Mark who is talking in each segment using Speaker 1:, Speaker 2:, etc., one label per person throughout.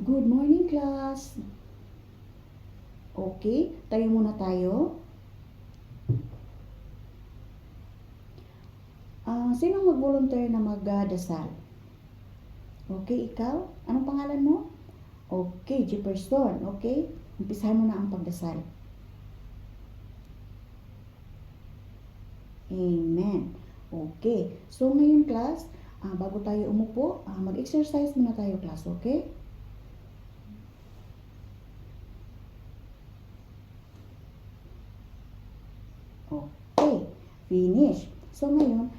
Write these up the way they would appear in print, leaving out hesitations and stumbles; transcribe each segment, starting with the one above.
Speaker 1: Good morning, class. Okay, tayo muna tayo. Sino mag-volunteer na magdasal? Okay, ikaw? Anong pangalan mo? Okay, Jefferson. Okay, umpisahan mo na ang pagdasal. Amen. Okay, so ngayon, class, bago tayo umupo, mag-exercise muna tayo, class. Okay? Okay, finish. So ngayon,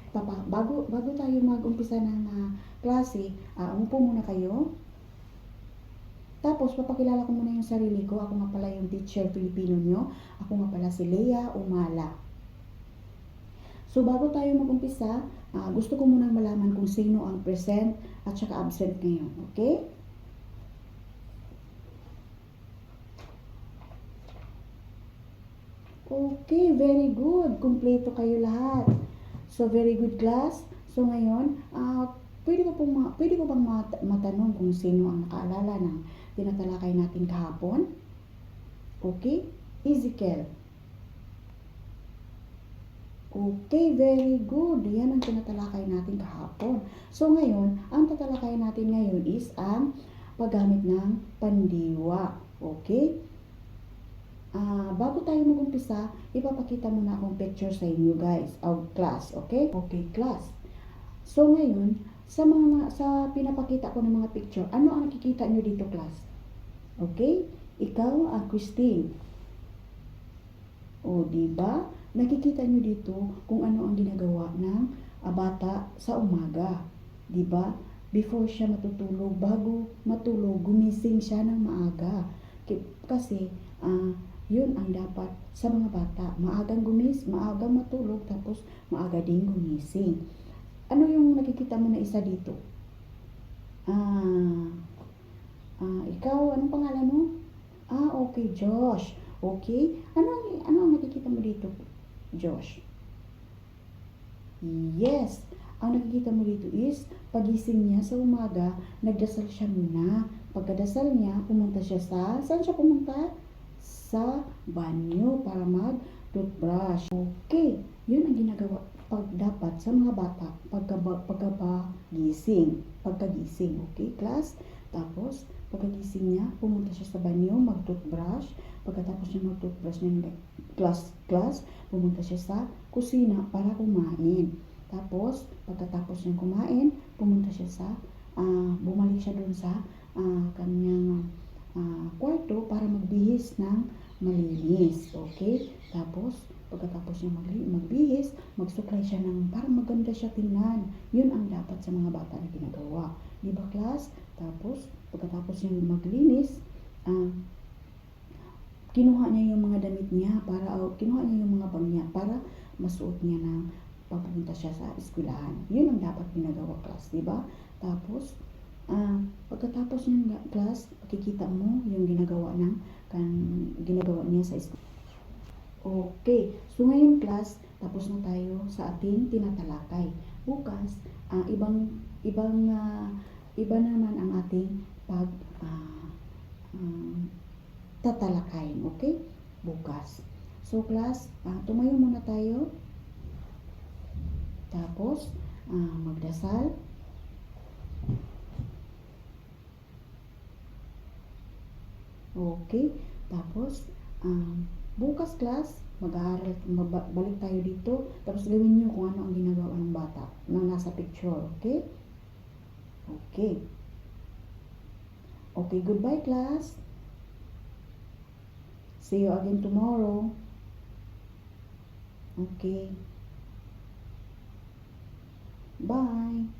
Speaker 1: bago tayo mag-umpisa ng klase, umupo muna kayo. Tapos, papakilala ko muna yung sarili ko. Ako nga pala yung teacher Filipino nyo. Ako nga pala si Lea Umala. So, bago tayo mag-umpisa, gusto ko munang malaman kung sino ang present at saka absent ngayon. Okay? Okay, very good. Kumpleto kayo lahat. So, very good, class. So, ngayon, pwede ko bang matanong kung sino ang nakaalala ng tinatalakay natin kahapon? Okay? Ezekiel. Okay, very good. Yan ang tinatalakay natin kahapon. So, ngayon, ang tatalakay natin ngayon is ang paggamit ng pandiwa. Okay? Bago tayo mag-umpisa, ipapakita muna akong picture sa inyo, guys, of class, okay? Okay, class. So ngayon, sa pinapakita ko ng mga picture, ano ang nakikita nyo dito, class? Okay? Ikaw, Christine. O, diba? Nakikita nyo dito kung ano ang ginagawa ng bata sa umaga. Diba? Before siya matutulog, bago matulog, gumising siya ng maaga. Kasi, yun ang dapat sa mga bata. Maagang matulog, tapos maaga din gumising. Ano yung nakikita mo na isa dito? Ikaw, anong pangalan mo? Okay, Josh. Okay? Ano ang nakikita mo dito, Josh? Yes. Ang nakikita mo dito is, pagising niya sa umaga, nagdasal siya muna. Pagkadasal niya, pumunta siya saan siya pumunta? Sa banyo para mag-toothbrush. Okay, yun ang ginagawa dapat sa mga bata pagkagising. Okay, class? Tapos, pagkagising niya, pumunta siya sa banyo, mag-toothbrush. Pagkatapos niya mag-toothbrush niya, class, pumunta siya sa kusina para kumain. Tapos, pagkatapos niya kumain, pumunta siya sa, bumalik siya dun sa kanyang kwarto para magbihis ng malinis. Okay? Tapos, pagkatapos niya magbihis, magsuklay siya ng parang maganda siya tingnan. Yun ang dapat sa mga bata na ginagawa. Di ba, class? Tapos, pagkatapos niya maglinis, kinuha niya yung mga damit niya kinuha niya yung mga bag niya para masuot niya ng papunta siya sa eskwelahan. Yun ang dapat ginagawa, class, di ba? Tapos, pagkatapos ng class, makikita mo yung ginagawa niya sa school. Okay, so ngayon, class, tapos na tayo sa ating tinatalakay. Bukas, iba naman ang ating tatalakayin, okay? Bukas. So, class, tumayo muna tayo. Tapos, magdasal. Okay, tapos bukas, class, balik tayo dito, tapos gawin nyo kung ano ang ginagawa ng bata na nasa picture, okay? Okay. Okay, goodbye, class. See you again tomorrow. Okay. Bye.